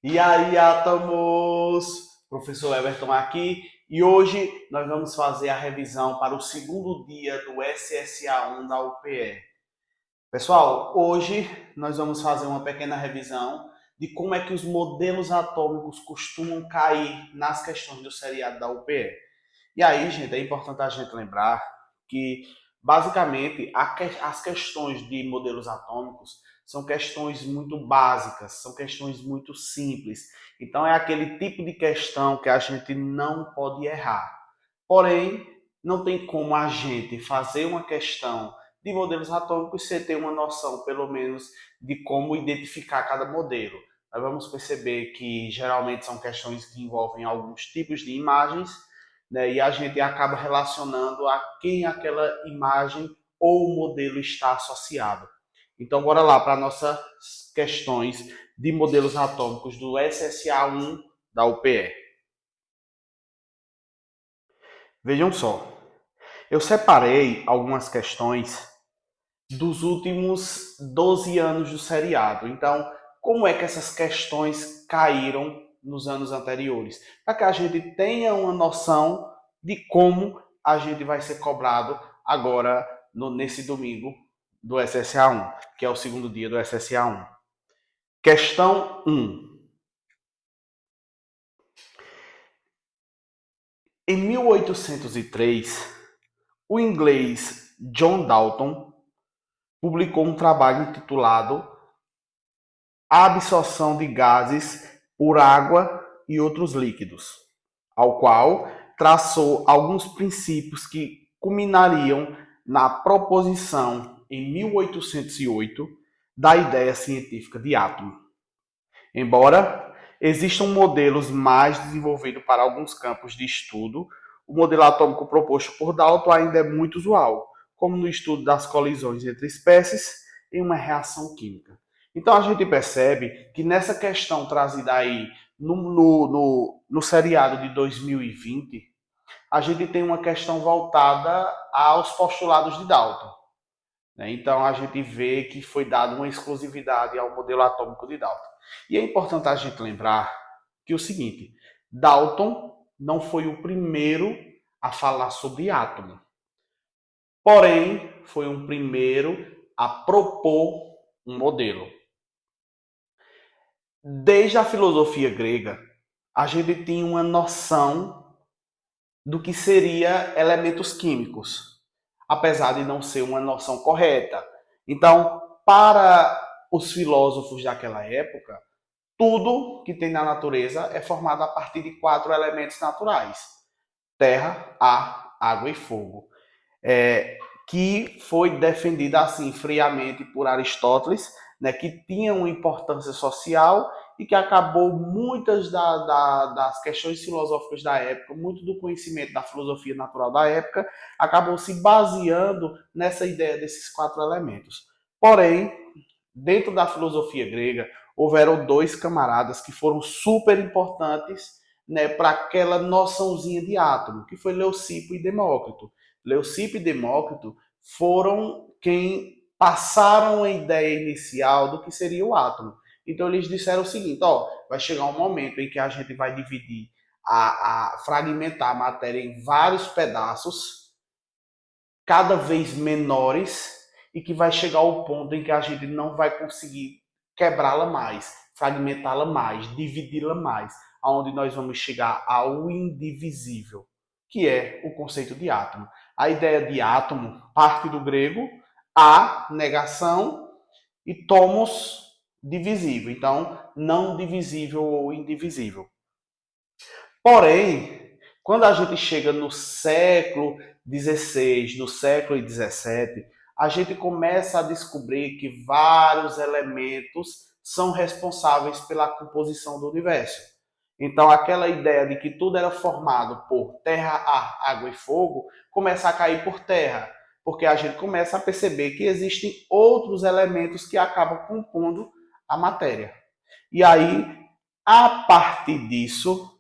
E aí, átomos! Professor Everton aqui e hoje nós vamos fazer a revisão para o segundo dia do SSA1 da UPE. Pessoal, hoje nós vamos fazer uma pequena revisão de como é que os modelos atômicos costumam cair nas questões do seriado da UPE. E aí, gente, é importante a gente lembrar que, basicamente, as questões de modelos atômicos são questões muito básicas, são questões muito simples. Então, é aquele tipo de questão que a gente não pode errar. Porém, não tem como a gente fazer uma questão de modelos atômicos sem ter uma noção, pelo menos, de como identificar cada modelo. Nós vamos perceber que geralmente são questões que envolvem alguns tipos de imagens, né? E a gente acaba relacionando a quem aquela imagem ou modelo está associado. Então, bora lá para nossas questões de modelos atômicos do SSA1 da UPE. Vejam só, eu separei algumas questões dos últimos 12 anos do seriado. Então, como é que essas questões caíram nos anos anteriores? Para que a gente tenha uma noção de como a gente vai ser cobrado agora nesse domingo do SSA1, que é o segundo dia do SSA1. Questão 1. Em 1803, o inglês John Dalton publicou um trabalho intitulado A absorção de gases por água e outros líquidos, ao qual traçou alguns princípios que culminariam na proposição, em 1808, da ideia científica de átomo. Embora existam modelos mais desenvolvidos para alguns campos de estudo, o modelo atômico proposto por Dalton ainda é muito usual, como no estudo das colisões entre espécies em uma reação química. Então a gente percebe que nessa questão trazida aí no seriado de 2020, a gente tem uma questão voltada aos postulados de Dalton, né? Então a gente vê que foi dada uma exclusividade ao modelo atômico de Dalton. E é importante a gente lembrar que é o seguinte: Dalton não foi o primeiro a falar sobre átomo, porém foi o primeiro a propor um modelo. Desde a filosofia grega, a gente tinha uma noção do que seria elementos químicos, apesar de não ser uma noção correta. Então, para os filósofos daquela época, tudo que tem na natureza é formado a partir de quatro elementos naturais: terra, ar, água e fogo. Que foi defendida assim friamente por Aristóteles, né, que tinha uma importância social e que acabou muitas das questões filosóficas da época, muito do conhecimento da filosofia natural da época, acabou se baseando nessa ideia desses quatro elementos. Porém, dentro da filosofia grega, houveram dois camaradas que foram super importantes, né, para aquela noçãozinha de átomo, que foi Leucipo e Demócrito. Leucipo e Demócrito foram quem passaram a ideia inicial do que seria o átomo. Então eles disseram o seguinte: ó, vai chegar um momento em que a gente vai dividir, a fragmentar a matéria em vários pedaços, cada vez menores, e que vai chegar ao ponto em que a gente não vai conseguir quebrá-la mais, fragmentá-la mais, dividi-la mais, aonde nós vamos chegar ao indivisível, que é o conceito de átomo. A ideia de átomo parte do grego a, negação, e tomos, divisível. Então, não divisível ou indivisível. Porém, quando a gente chega no século XVI, no século XVII, a gente começa a descobrir que vários elementos são responsáveis pela composição do universo. Então, aquela ideia de que tudo era formado por terra, ar, água e fogo começa a cair por terra, porque a gente começa a perceber que existem outros elementos que acabam compondo a matéria. E aí, a partir disso,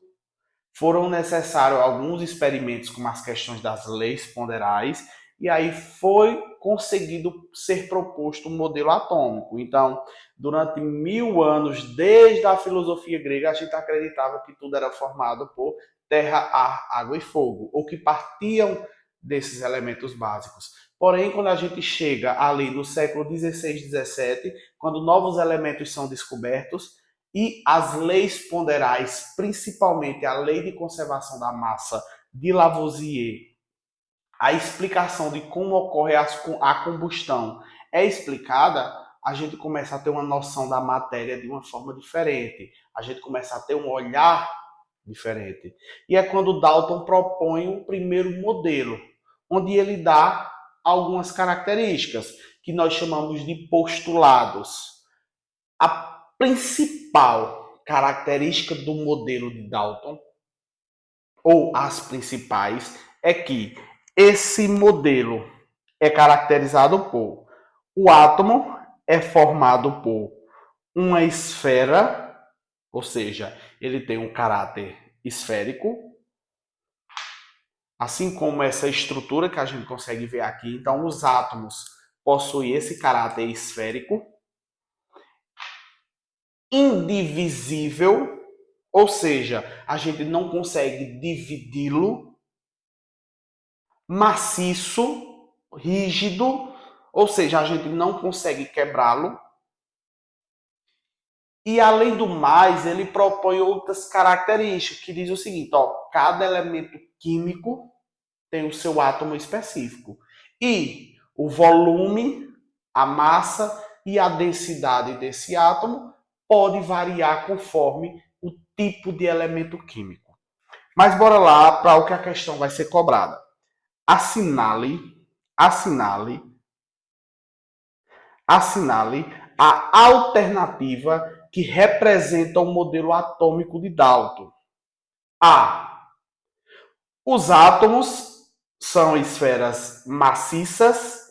foram necessários alguns experimentos com as questões das leis ponderais, e aí foi conseguido ser proposto um modelo atômico. Então, durante 1000 anos, desde a filosofia grega, a gente acreditava que tudo era formado por terra, ar, água e fogo, ou que partiam desses elementos básicos. Porém, quando a gente chega ali no século XVI, XVII, quando novos elementos são descobertos e as leis ponderais, principalmente a lei de conservação da massa de Lavoisier, a explicação de como ocorre a combustão é explicada, a gente começa a ter uma noção da matéria de uma forma diferente. A gente começa a ter um olhar diferente. E é quando Dalton propõe o primeiro modelo, onde ele dá algumas características que nós chamamos de postulados. A principal característica do modelo de Dalton, ou as principais, é que esse modelo é caracterizado por o átomo é formado por uma esfera, ou seja, ele tem um caráter esférico, assim como essa estrutura que a gente consegue ver aqui. Então, os átomos possuem esse caráter esférico, indivisível, ou seja, a gente não consegue dividi-lo, maciço, rígido, ou seja, a gente não consegue quebrá-lo. E além do mais, ele propõe outras características, que diz o seguinte, ó, cada elemento químico tem o seu átomo específico. E o volume, a massa e a densidade desse átomo pode variar conforme o tipo de elemento químico. Mas bora lá para o que a questão vai ser cobrada. Assinale, assinale, assinale a alternativa que representa o modelo atômico de Dalton. A. Os átomos são esferas maciças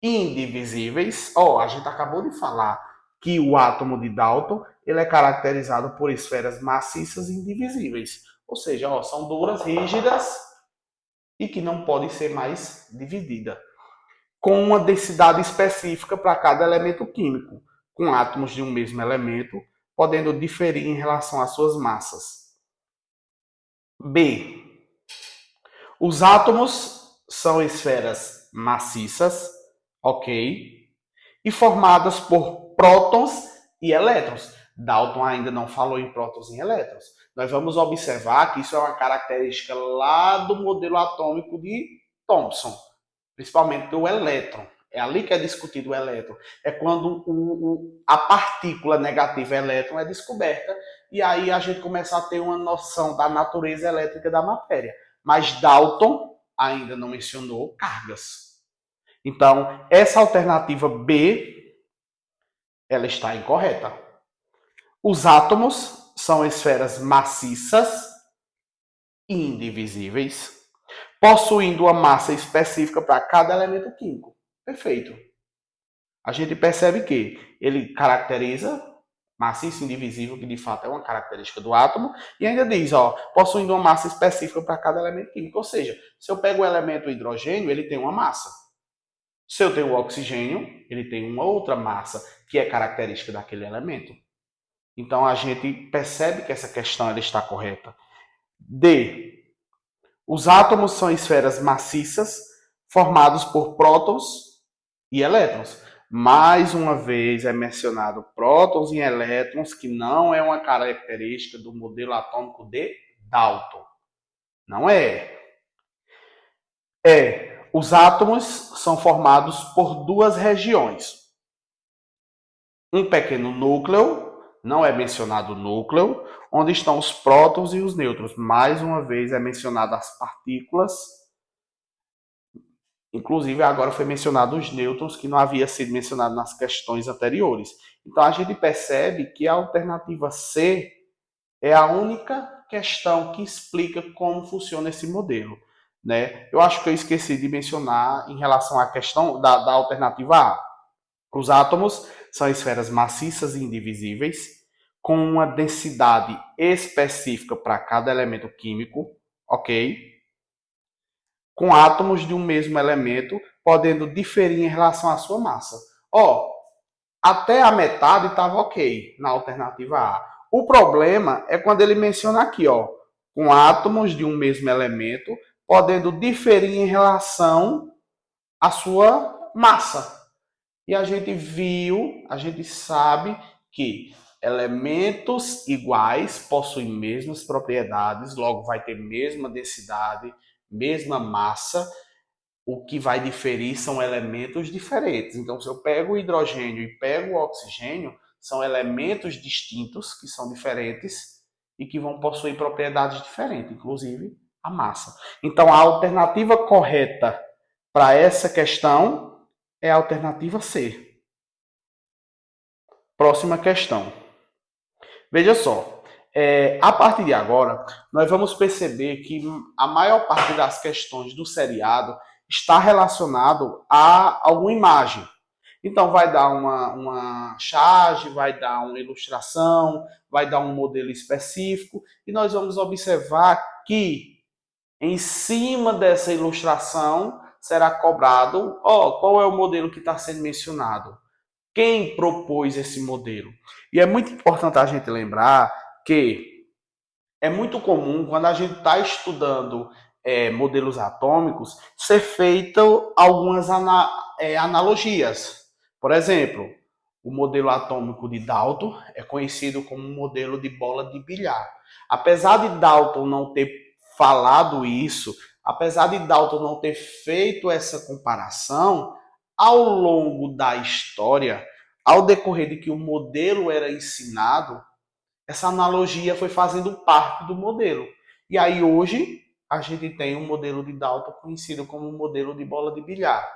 e indivisíveis. A gente acabou de falar que o átomo de Dalton ele é caracterizado por esferas maciças e indivisíveis. Ou seja, são duras, rígidas e que não podem ser mais divididas. Com uma densidade específica para cada elemento químico, com átomos de um mesmo elemento, podendo diferir em relação às suas massas. B. Os átomos são esferas maciças, ok? E formadas por prótons e elétrons. Dalton ainda não falou em prótons e elétrons. Nós vamos observar que isso é uma característica lá do modelo atômico de Thomson, principalmente do elétron. É ali que é discutido o elétron. É quando a partícula negativa elétron é descoberta e aí a gente começa a ter uma noção da natureza elétrica da matéria. Mas Dalton ainda não mencionou cargas. Então, essa alternativa B, ela está incorreta. Os átomos são esferas maciças e indivisíveis, possuindo uma massa específica para cada elemento químico. Perfeito. A gente percebe que ele caracteriza maciço indivisível, que de fato é uma característica do átomo, e ainda diz, possuindo uma massa específica para cada elemento químico. Ou seja, se eu pego o elemento hidrogênio, ele tem uma massa. Se eu tenho o oxigênio, ele tem uma outra massa, que é característica daquele elemento. Então a gente percebe que essa questão ela está correta. D. Os átomos são esferas maciças, formados por prótons e elétrons. Mais uma vez é mencionado prótons e elétrons, que não é uma característica do modelo atômico de Dalton. Não é. Os átomos são formados por duas regiões. Um pequeno núcleo, não é mencionado o núcleo, onde estão os prótons e os nêutrons. Mais uma vez é mencionado as partículas. Inclusive, agora foi mencionado os nêutrons, que não havia sido mencionado nas questões anteriores. Então, a gente percebe que a alternativa C é a única questão que explica como funciona esse modelo. Né? Eu acho que eu esqueci de mencionar em relação à questão da alternativa A. Os átomos são esferas maciças e indivisíveis, com uma densidade específica para cada elemento químico, ok? com átomos de um mesmo elemento, podendo diferir em relação à sua massa. Ó, até a metade estava ok na alternativa A. O problema é quando ele menciona aqui, ó, com átomos de um mesmo elemento, podendo diferir em relação à sua massa. E a gente viu, a gente sabe que elementos iguais possuem mesmas propriedades, logo vai ter mesma densidade, mesma massa. O que vai diferir são elementos diferentes. Então, se eu pego o hidrogênio e pego o oxigênio, são elementos distintos, que são diferentes e que vão possuir propriedades diferentes, inclusive a massa. Então, a alternativa correta para essa questão é a alternativa C. Próxima questão. Veja só, a partir de agora, nós vamos perceber que a maior parte das questões do seriado está relacionado a alguma imagem. Então, vai dar uma charge, vai dar uma ilustração, vai dar um modelo específico, e nós vamos observar que em cima dessa ilustração será cobrado, qual é o modelo que está sendo mencionado? Quem propôs esse modelo? E é muito importante a gente lembrar que é muito comum, quando a gente está estudando modelos atômicos, ser feito algumas analogias. Por exemplo, o modelo atômico de Dalton é conhecido como um modelo de bola de bilhar. Apesar de Dalton não ter falado isso, apesar de Dalton não ter feito essa comparação, ao longo da história, ao decorrer de que o modelo era ensinado, essa analogia foi fazendo parte do modelo. E aí hoje a gente tem um modelo de Dalton conhecido como o modelo de bola de bilhar.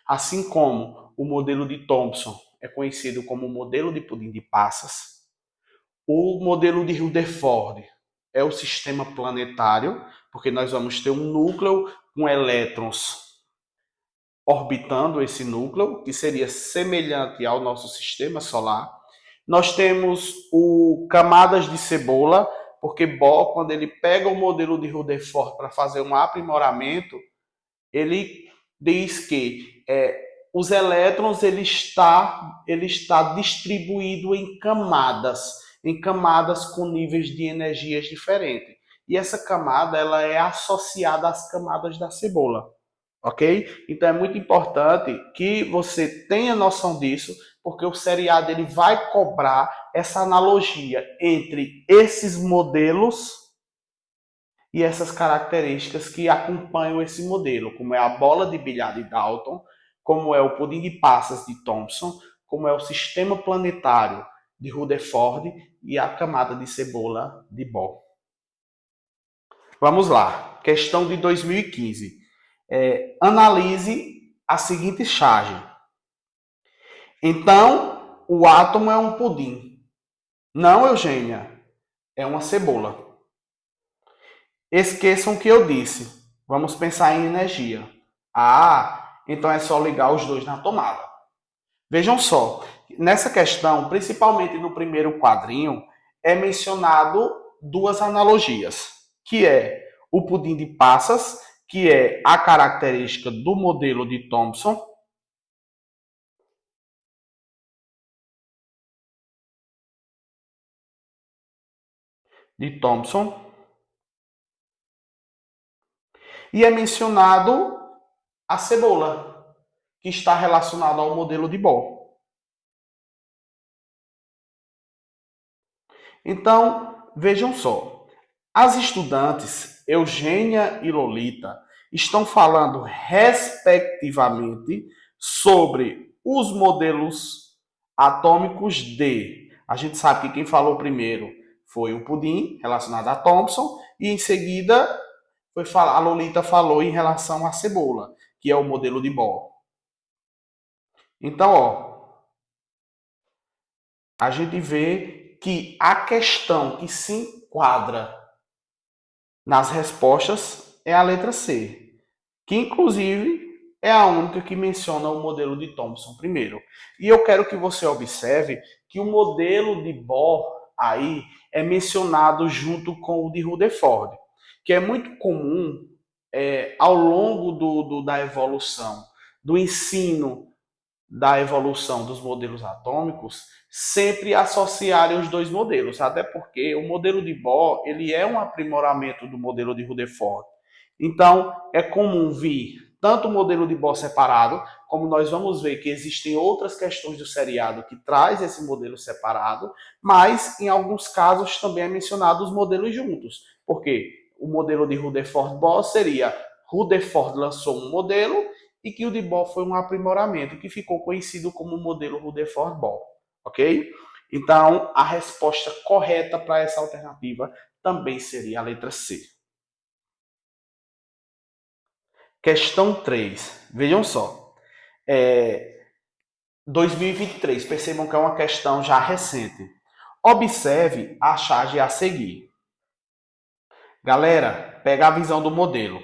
Assim como o modelo de Thomson é conhecido como o modelo de pudim de passas, o modelo de Rutherford é o sistema planetário, porque nós vamos ter um núcleo com elétrons orbitando esse núcleo, que seria semelhante ao nosso sistema solar. Nós temos o camadas de cebola, porque Bohr, quando ele pega o modelo de Rutherford para fazer um aprimoramento, ele diz que os elétrons ele está distribuído em camadas com níveis de energias diferentes. E essa camada ela é associada às camadas da cebola. Ok? Então é muito importante que você tenha noção disso, porque o seriado ele vai cobrar essa analogia entre esses modelos e essas características que acompanham esse modelo, como é a bola de bilhar de Dalton, como é o pudim de passas de Thomson, como é o sistema planetário de Rutherford e a camada de cebola de Bohr. Vamos lá, questão de 2015. Analise a seguinte charge. Então, o átomo é um pudim. Não, Eugênia, é uma cebola. Esqueçam o que eu disse. Vamos pensar em energia. Então é só ligar os dois na tomada. Vejam só, nessa questão, principalmente no primeiro quadrinho, é mencionado duas analogias, que é o pudim de passas, que é a característica do modelo de Thomson, e é mencionado a cebola, que está relacionado ao modelo de Bohr. Então, vejam só, as estudantes Eugênia e Lolita estão falando respectivamente sobre os modelos atômicos de. A gente sabe que quem falou primeiro foi o pudim, relacionado a Thomson, e em seguida a Lolita falou em relação à cebola, que é o modelo de Bohr. Então, a gente vê que a questão que se enquadra nas respostas é a letra C, que inclusive é a única que menciona o modelo de Thomson primeiro. E eu quero que você observe que o modelo de Bohr aí é mencionado junto com o de Rutherford, que é muito comum ao longo da evolução, do ensino da evolução dos modelos atômicos, sempre associarem os dois modelos, até porque o modelo de Bohr ele é um aprimoramento do modelo de Rutherford. Então, é comum vir tanto o modelo de Bohr separado, como nós vamos ver que existem outras questões do seriado que traz esse modelo separado, mas em alguns casos também é mencionado os modelos juntos, porque o modelo de Rutherford-Bohr seria Rutherford lançou um modelo e que o de Bohr foi um aprimoramento que ficou conhecido como modelo Rutherford-Bohr, ok? Então, a resposta correta para essa alternativa também seria a letra C. Questão 3. Vejam só. 2023. Percebam que é uma questão já recente. Observe a charge a seguir. Galera, pega a visão do modelo.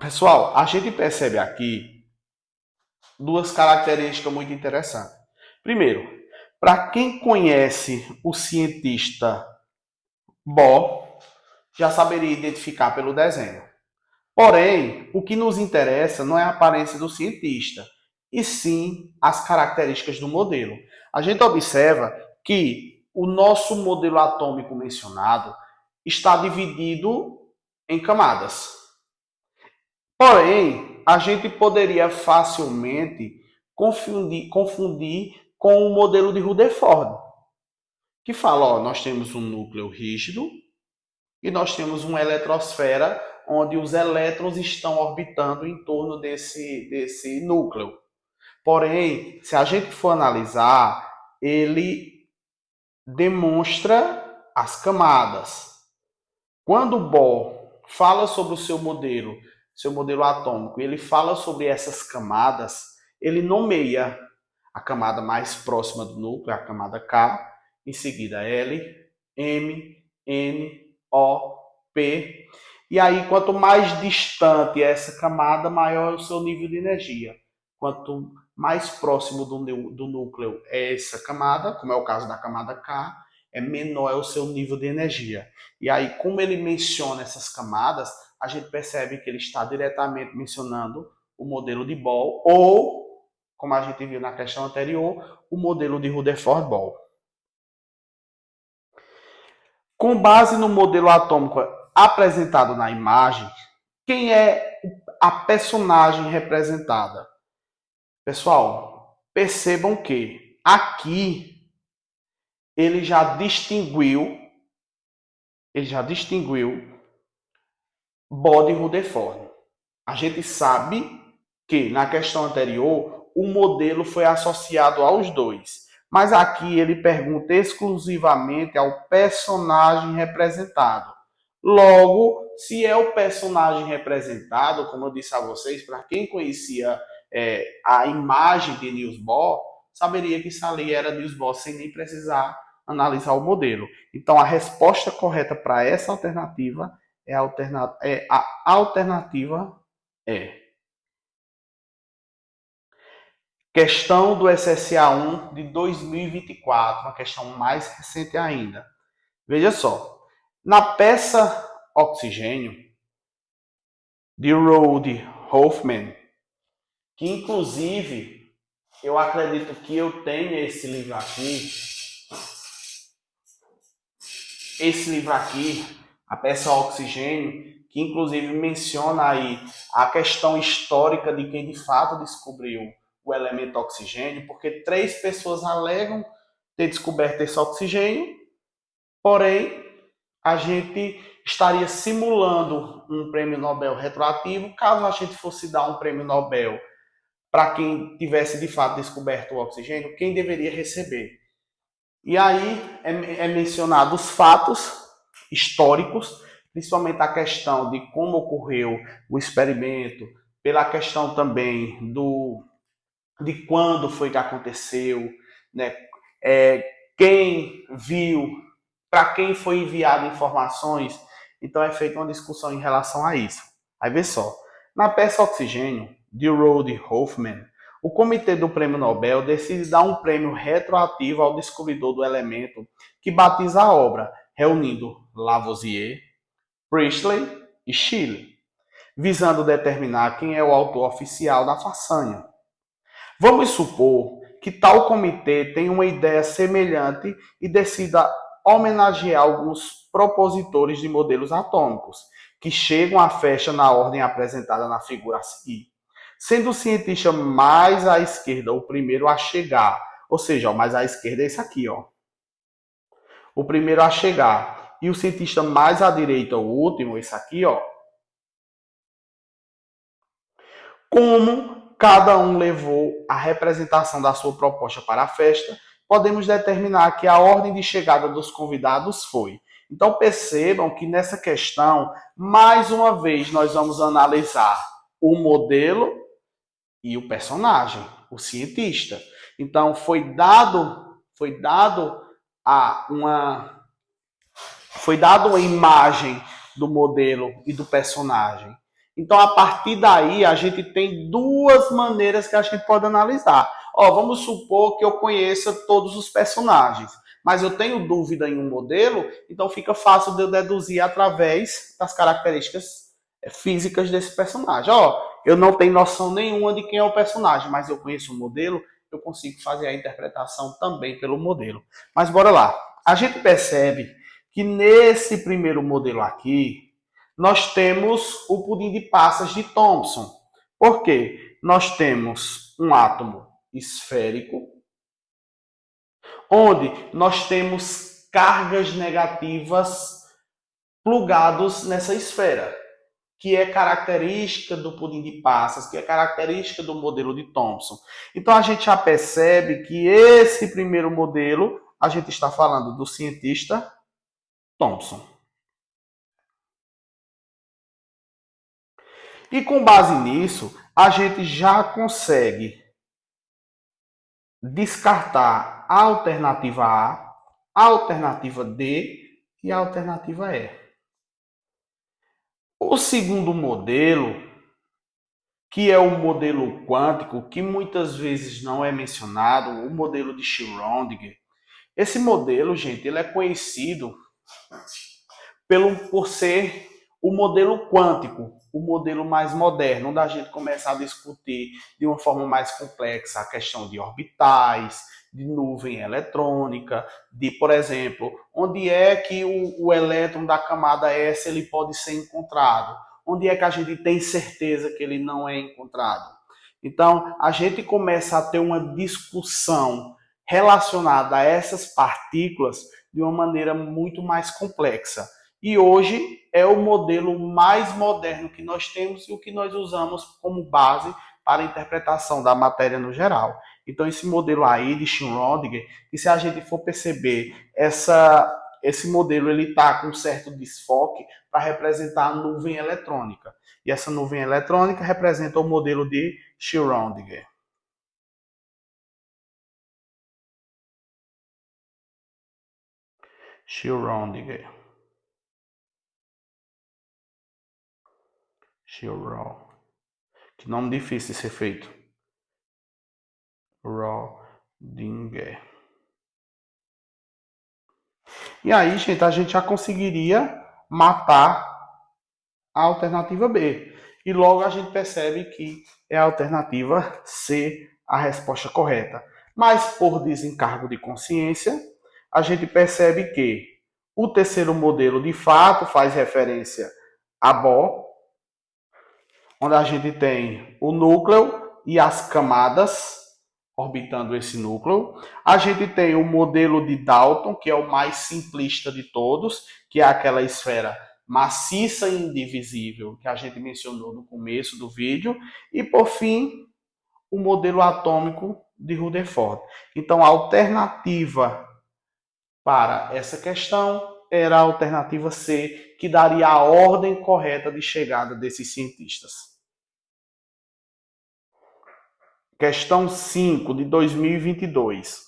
Pessoal, a gente percebe aqui duas características muito interessantes. Primeiro, para quem conhece o cientista Bohr, já saberia identificar pelo desenho. Porém, o que nos interessa não é a aparência do cientista, e sim as características do modelo. A gente observa que o nosso modelo atômico mencionado está dividido em camadas. Porém, a gente poderia facilmente confundir com o modelo de Rutherford, que fala, ó, nós temos um núcleo rígido e nós temos uma eletrosfera onde os elétrons estão orbitando em torno desse núcleo. Porém, se a gente for analisar, ele demonstra as camadas. Quando Bohr fala sobre o seu modelo atômico, ele fala sobre essas camadas, ele nomeia a camada mais próxima do núcleo, a camada K, em seguida L, M, N, O, P. E aí, quanto mais distante é essa camada, maior é o seu nível de energia. Quanto mais próximo do núcleo é essa camada, como é o caso da camada K, menor é o seu nível de energia. E aí, como ele menciona essas camadas, a gente percebe que ele está diretamente mencionando o modelo de Bohr ou, como a gente viu na questão anterior, o modelo de Rutherford-Bohr. Com base no modelo atômico apresentado na imagem, quem é a personagem representada? Pessoal, percebam que aqui ele já distinguiu Bohr de Rutherford. A gente sabe que na questão anterior o modelo foi associado aos dois, mas aqui ele pergunta exclusivamente ao personagem representado. Logo, se é o personagem representado, como eu disse a vocês, para quem conhecia a imagem de Niels Bohr, saberia que isso ali era Niels Bohr sem nem precisar analisar o modelo. Então, a resposta correta para essa alternativa é a alternativa E. Questão do SSA1 de 2024, uma questão mais recente ainda. Veja só, na peça Oxigênio, de Rode Hoffman, que inclusive eu acredito que eu tenho esse livro aqui, a peça Oxigênio, que inclusive menciona aí a questão histórica de quem de fato descobriu o elemento oxigênio, porque 3 pessoas alegam ter descoberto esse oxigênio, porém a gente estaria simulando um prêmio Nobel retroativo caso a gente fosse dar um prêmio Nobel para quem tivesse de fato descoberto o oxigênio, quem deveria receber. E aí é mencionado os fatos históricos, principalmente a questão de como ocorreu o experimento, pela questão também de quando foi que aconteceu, né? Quem viu, para quem foi enviado informações. Então é feita uma discussão em relação a isso. Aí vê só, na peça Oxigênio, de Rode Hoffman, o comitê do Prêmio Nobel decide dar um prêmio retroativo ao descobridor do elemento que batiza a obra, reunindo Lavoisier, Priestley e Chile, visando determinar quem é o autor oficial da façanha. Vamos supor que tal comitê tenha uma ideia semelhante e decida homenagear alguns propositores de modelos atômicos, que chegam à festa na ordem apresentada na figura a seguir. Sendo o cientista mais à esquerda o primeiro a chegar, ou seja, o mais à esquerda é esse aqui, ó. O primeiro a chegar. E o cientista mais à direita, o último, esse aqui, ó. Como cada um levou a representação da sua proposta para a festa, podemos determinar que a ordem de chegada dos convidados foi. Então percebam que nessa questão, mais uma vez, nós vamos analisar o modelo e o personagem, o cientista. Então foi dado uma imagem do modelo e do personagem. Então, a partir daí, a gente tem duas maneiras que a gente pode analisar. Ó, vamos supor que eu conheça todos os personagens, mas eu tenho dúvida em um modelo, então fica fácil de eu deduzir através das características físicas desse personagem. Ó, eu não tenho noção nenhuma de quem é o personagem, mas eu conheço o modelo, eu consigo fazer a interpretação também pelo modelo. Mas bora lá. A gente percebe que nesse primeiro modelo aqui, nós temos o pudim de passas de Thomson. Por quê? Nós temos um átomo esférico, onde nós temos cargas negativas plugados nessa esfera, que é característica do pudim de passas, que é característica do modelo de Thomson. Então a gente já percebe que esse primeiro modelo, a gente está falando do cientista Thomson. E com base nisso, a gente já consegue descartar a alternativa A, a alternativa D e a alternativa E. O segundo modelo, que é o modelo quântico, que muitas vezes não é mencionado, o modelo de Schrödinger. Esse modelo, gente, ele é conhecido por ser o modelo quântico, o modelo mais moderno, onde a gente começa a discutir de uma forma mais complexa a questão de orbitais, de nuvem eletrônica, de, por exemplo, onde é que o elétron da camada S ele pode ser encontrado, onde é que a gente tem certeza que ele não é encontrado. Então, a gente começa a ter uma discussão relacionada a essas partículas de uma maneira muito mais complexa. E hoje é o modelo mais moderno que nós temos e o que nós usamos como base para a interpretação da matéria no geral. Então, esse modelo aí de Schrödinger, e se a gente for perceber, esse modelo ele está com um certo desfoque para representar a nuvem eletrônica. E essa nuvem eletrônica representa o modelo de Schrödinger. Schrödinger. Que nome difícil de ser feito. Schrödinger. E aí, gente, a gente já conseguiria matar a alternativa B. E logo a gente percebe que é a alternativa C a resposta correta. Mas por desencargo de consciência, a gente percebe que o terceiro modelo de fato faz referência a Bohr, onde a gente tem o núcleo e as camadas orbitando esse núcleo. A gente tem o modelo de Dalton, que é o mais simplista de todos, que é aquela esfera maciça e indivisível que a gente mencionou no começo do vídeo. E, por fim, o modelo atômico de Rutherford. Então, a alternativa para essa questão era a alternativa C, que daria a ordem correta de chegada desses cientistas. Questão 5 de 2022.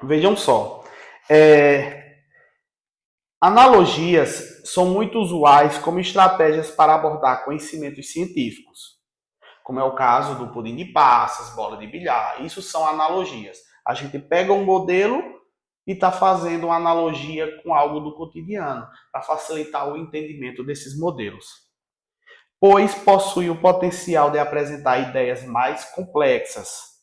Vejam só. Analogias são muito usuais como estratégias para abordar conhecimentos científicos, como é o caso do pudim de passas, bola de bilhar. Isso são analogias. A gente pega um modelo e está fazendo uma analogia com algo do cotidiano, para facilitar o entendimento desses modelos. Pois possui o potencial de apresentar ideias mais complexas,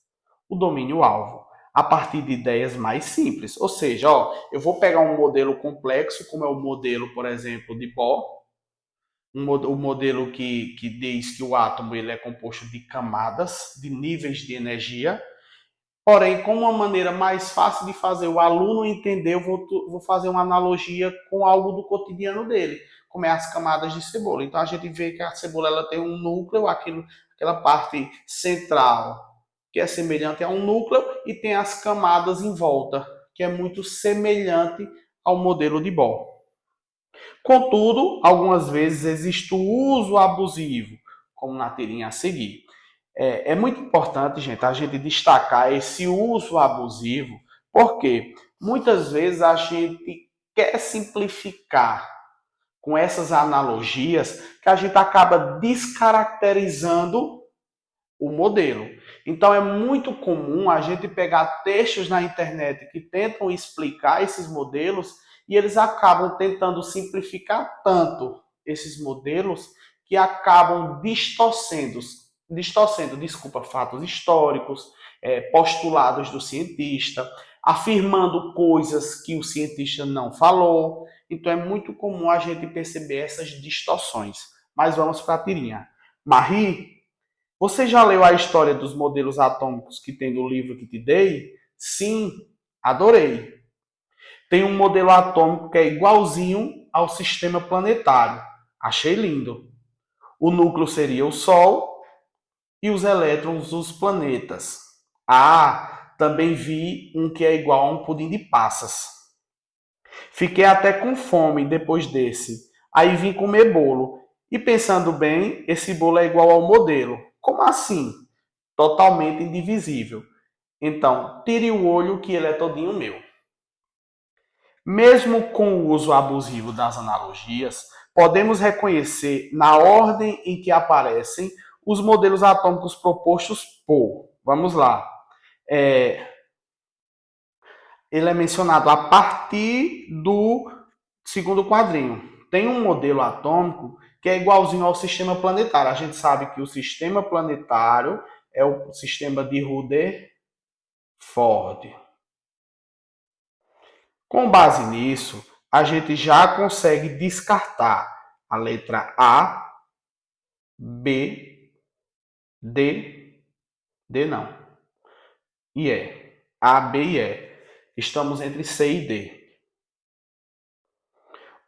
o domínio-alvo, a partir de ideias mais simples. Ou seja, eu vou pegar um modelo complexo, como é o modelo, por exemplo, de Bohr, o modelo que diz que o átomo ele é composto de camadas, de níveis de energia. Porém, com uma maneira mais fácil de fazer o aluno entender, eu vou fazer uma analogia com algo do cotidiano dele, como é as camadas de cebola. Então, a gente vê que a cebola ela tem um núcleo, aquela parte central, que é semelhante a um núcleo, e tem as camadas em volta, que é muito semelhante ao modelo de Bohr. Contudo, algumas vezes existe o uso abusivo, como na tirinha a seguir. É muito importante, gente, a gente destacar esse uso abusivo, porque muitas vezes a gente quer simplificar com essas analogias que a gente acaba descaracterizando o modelo. Então é muito comum a gente pegar textos na internet que tentam explicar esses modelos e eles acabam tentando simplificar tanto esses modelos que acabam distorcendo, fatos históricos, postulados do cientista, afirmando coisas que o cientista não falou. Então é muito comum a gente perceber essas distorções. Mas vamos para a tirinha. Marie, você já leu a história dos modelos atômicos que tem no livro que te dei? Sim, adorei. Tem um modelo atômico que é igualzinho ao sistema planetário. Achei lindo. O núcleo seria o Sol e os elétrons os planetas. Ah, também vi um que é igual a um pudim de passas. Fiquei até com fome depois desse. Aí vim comer bolo. E pensando bem, esse bolo é igual ao modelo. Como assim? Totalmente indivisível. Então, tire o olho que ele é todinho meu. Mesmo com o uso abusivo das analogias, podemos reconhecer na ordem em que aparecem os modelos atômicos propostos por. Vamos lá. Ele é mencionado a partir do segundo quadrinho. Tem um modelo atômico que é igualzinho ao sistema planetário. A gente sabe que o sistema planetário é o sistema de Rutherford. Com base nisso, a gente já consegue descartar a letra A, B, D não, e E. A, B e E. Estamos entre C e D.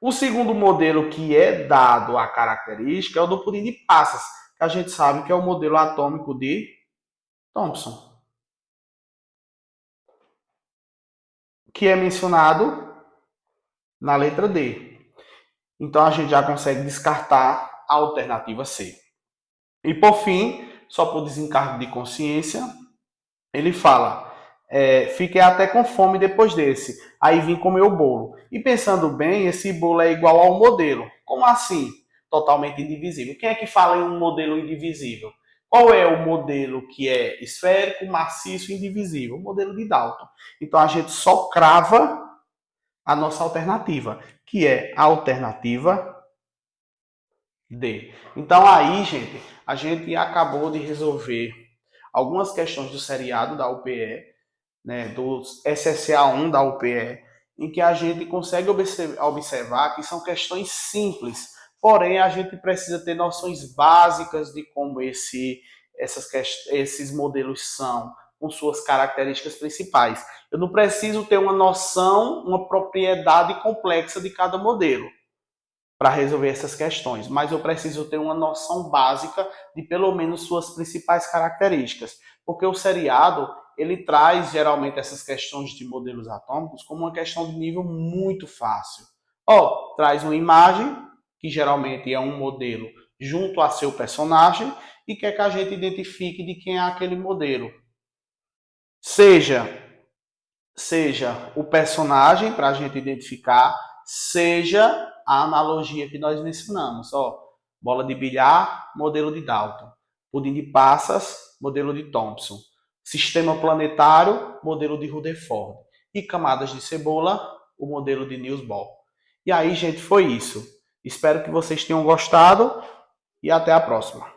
O segundo modelo que é dado a característica é o do pudim de passas, que a gente sabe que é o modelo atômico de Thomson, que é mencionado na letra D. Então a gente já consegue descartar a alternativa C. E por fim, só por desencargo de consciência, ele fala: fiquei até com fome depois desse, aí vim comer o bolo. E pensando bem, esse bolo é igual ao modelo. Como assim? Totalmente indivisível. Quem é que fala em um modelo indivisível? Qual é o modelo que é esférico, maciço e indivisível? O modelo de Dalton. Então a gente só crava a nossa alternativa, que é a alternativa D. Então aí, gente, a gente acabou de resolver algumas questões do seriado da UPE, né, do SSA1 da UPE, em que a gente consegue observar que são questões simples, porém a gente precisa ter noções básicas de como esses modelos são, com suas características principais. Eu não preciso ter uma noção, uma propriedade complexa de cada modelo para resolver essas questões, mas eu preciso ter uma noção básica de pelo menos suas principais características, porque o seriado ele traz geralmente essas questões de modelos atômicos como uma questão de nível muito fácil. Traz uma imagem que geralmente é um modelo junto a seu personagem e quer que a gente identifique de quem é aquele modelo. Seja o personagem para a gente identificar, seja a analogia que nós mencionamos. Bola de bilhar, modelo de Dalton. Pudim de passas, modelo de Thomson. Sistema planetário, modelo de Rutherford. e camadas de cebola, o modelo de Niels Bohr. E aí, gente, foi isso. Espero que vocês tenham gostado e até a próxima.